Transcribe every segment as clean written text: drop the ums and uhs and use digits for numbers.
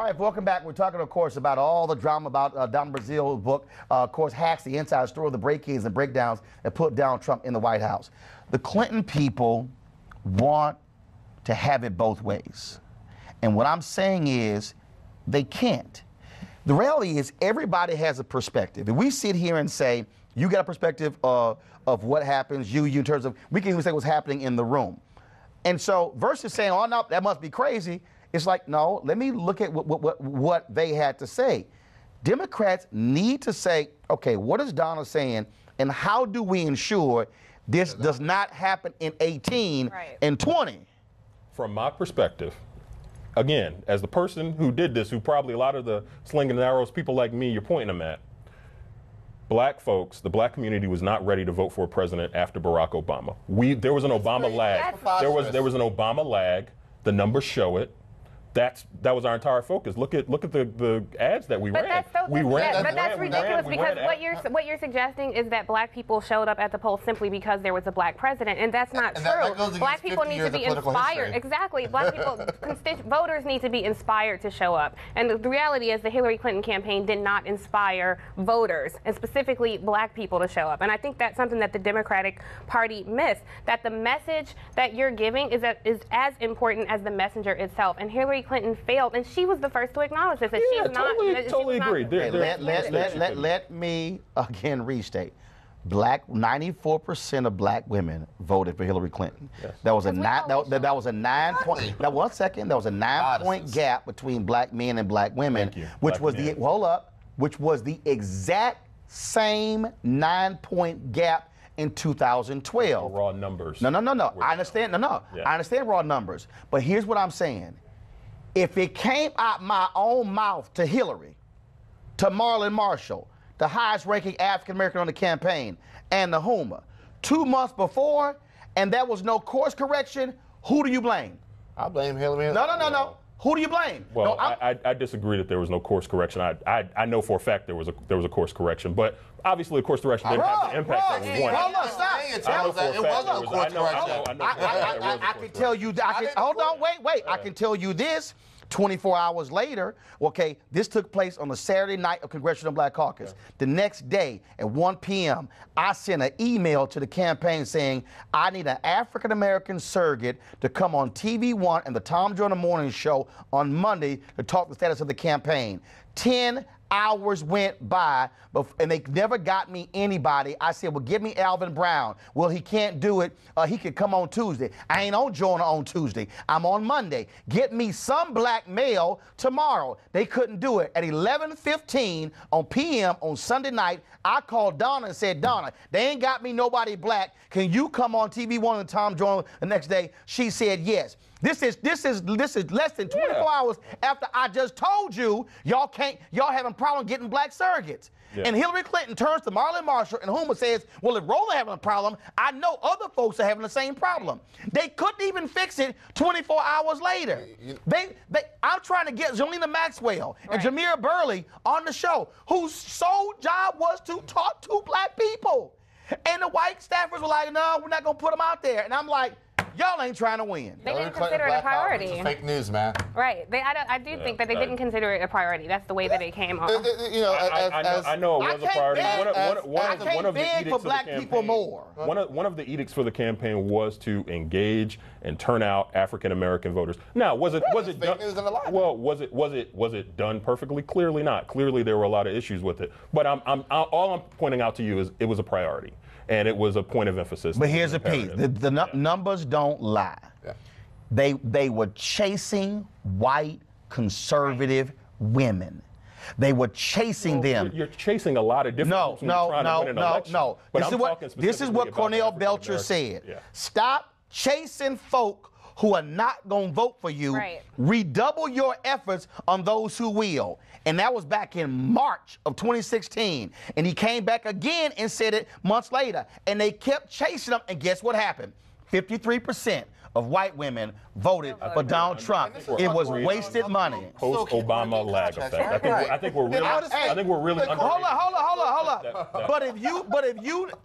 All right, welcome back. We're talking, of course, about all the drama about Donna Brazile's book, of course, Hacks, the inside story of the break-ins and breakdowns that put Donald Trump in the White House. The Clinton people want to have it both ways. And what I'm saying is they can't. The reality is everybody has a perspective. If we sit here and say, you got a perspective of what happens, you in terms of, we can even say what's happening in the room. And so versus saying, oh, no, that must be crazy, it's like, no, let me look at what they had to say. Democrats need to say, okay, what is Donna saying, and how do we ensure this does not happen in 18 and 20? From my perspective, again, as the person who did this, who probably a lot of the slinging arrows, people like me, you're pointing them at, black folks, the black community was not ready to vote for a president after Barack Obama. There was an Obama lag. There was an Obama lag. The numbers show it. That was our entire focus. Look at the ads that we ran. But that's ridiculous because what you're suggesting is that black people showed up at the polls simply because there was a black president, and that's not true. Black people need to be inspired. Exactly. Black people, voters need to be inspired to show up. And the reality is the Hillary Clinton campaign did not inspire voters, and specifically black people, to show up. And I think that's something that the Democratic Party missed, that the message that you're giving is as important as the messenger itself. And Hillary Clinton failed, and she was the first to acknowledge this. That she's totally agree. Let me again restate. 94% of black women voted for Hillary Clinton. Yes. That was a 9-point. Now, 1 second. There was a 9-point gap between black men and black women, which was the exact same 9-point gap in 2012. Raw numbers. No. I understand. I understand raw numbers. But here's what I'm saying. If it came out my own mouth to Hillary, to Marlon Marshall, the highest ranking African American on the campaign, and the Huma, 2 months before, and there was no course correction, who do you blame? I blame Hillary. No. Who do you blame? Well, I disagree that there was no course correction. I know for a fact there was a course correction, but obviously the course correction didn't have the impact that we wanted. Hold on, stop. It wasn't a course correction. I can tell you. Hold on, wait. I can tell you this. 24 hours later, okay, this took place on the Saturday night of Congressional Black Caucus. The next day at 1 p.m., I sent an email to the campaign saying, I need an African-American surrogate to come on TV One and the Tom Joyner Morning Show on Monday to talk the status of the campaign. 10 hours went by, and they never got me anybody. I said, well, give me Alvin Brown. Well, he can't do it. He could come on Tuesday. I ain't on Joyner on Tuesday. I'm on Monday. Get me some black male tomorrow. They couldn't do it. At 11:15 on p.m. on Sunday night, I called Donna and said, Donna, they ain't got me nobody black. Can you come on TV One and Tom Joyner the next day? She said yes. This is less than 24 hours after I just told you y'all having problem getting black surrogates. Yeah. And Hillary Clinton turns to Marlon Marshall and Huma says, well, if Roland having a problem, I know other folks are having the same problem. They couldn't even fix it 24 hours later. I'm trying to get Zelina Maxwell and Jameer Burley on the show, whose sole job was to talk to black people. And the white staffers were like, no, we're not going to put them out there. And I'm like, y'all ain't trying to win. They didn't consider it a priority. It's fake news, man. Right. I do think that they didn't consider it a priority. That's the way that it came off. I know it was a priority. I can't beg for black people more. One of the edicts for the campaign was to engage and turn out African American voters. Now, was it done? Well, was it done perfectly? Clearly not. Clearly there were a lot of issues with it. But all I'm pointing out to you is it was a priority. And it was a point of emphasis. But here's the piece. The numbers don't lie. Yeah. They were chasing white conservative women. They were chasing them. You're chasing a lot of different groups trying to win an election. No. This is what Cornell Belcher said. Yeah. Stop chasing folk who are not going to vote for you. Right. Redouble your efforts on those who will. And that was back in March of 2016. And he came back again and said it months later. And they kept chasing him. And guess what happened? 53% of white women voted for Donald Trump. It was wasted money. Post-Obama lag effect. I think we're really. Hold on.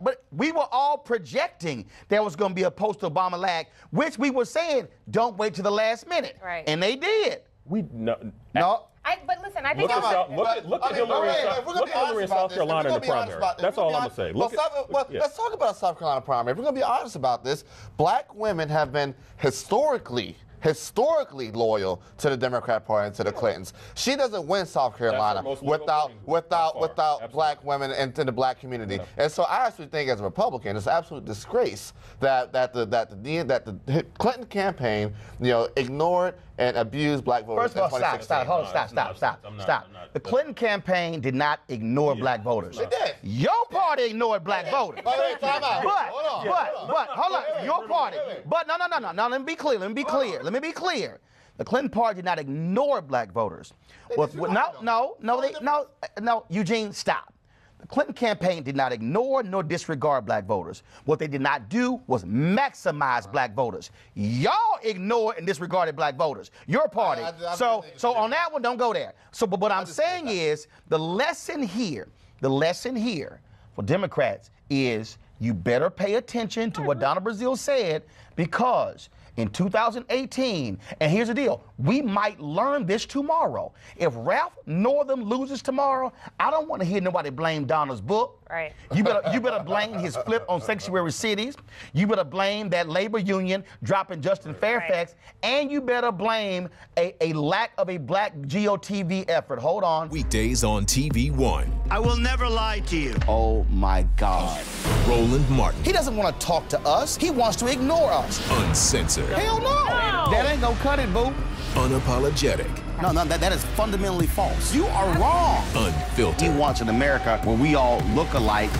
But we were all projecting there was going to be a post-Obama lag, which we were saying don't wait till the last minute. Right. And they did. No. But listen, I think look at Hillary in South Carolina in the primary. That's all I'm going to say. Let's talk about South Carolina primary. If we're going to be honest about this, black women have been historically loyal to the Democrat Party and to the Clintons. She doesn't win South Carolina without black women and to the black community. And so I actually think, as a Republican, it's an absolute disgrace that the Clinton campaign, ignored and abused black voters. First of all, stop. The Clinton campaign did not ignore black voters. It did. Your party ignored black voters. Wait, time out. Hold on. Your party. But no. Let me be clear. The Clinton party did not ignore black voters. No, Eugene, stop. The Clinton campaign did not ignore nor disregard black voters. What they did not do was maximize black voters. Y'all ignored and disregarded black voters. Your party. So on that one, don't go there. So, but what I'm saying is the lesson here for Democrats is you better pay attention to what Donna Brazile said, because in 2018, and here's the deal, we might learn this tomorrow. If Ralph Northam loses tomorrow, I don't want to hear nobody blame Donna's book. Right. You better blame his flip on sanctuary cities. You better blame that labor union dropping Justin Fairfax, and you better blame a lack of a black GOTV effort. Hold on. Weekdays on TV One. I will never lie to you. Oh my God. Roland Martin. He doesn't want to talk to us. He wants to ignore us. Uncensored. Hell no. That ain't gonna cut it, boo. Unapologetic. No, that is fundamentally false. You are wrong. Unfiltered. He wants an America where we all look alike.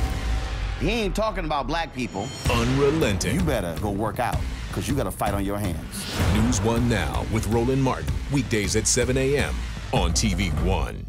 He ain't talking about black people. Unrelenting. You better go work out, because you got a fight on your hands. NewsOne Now with Roland Martin. Weekdays at 7 a.m. on TV One.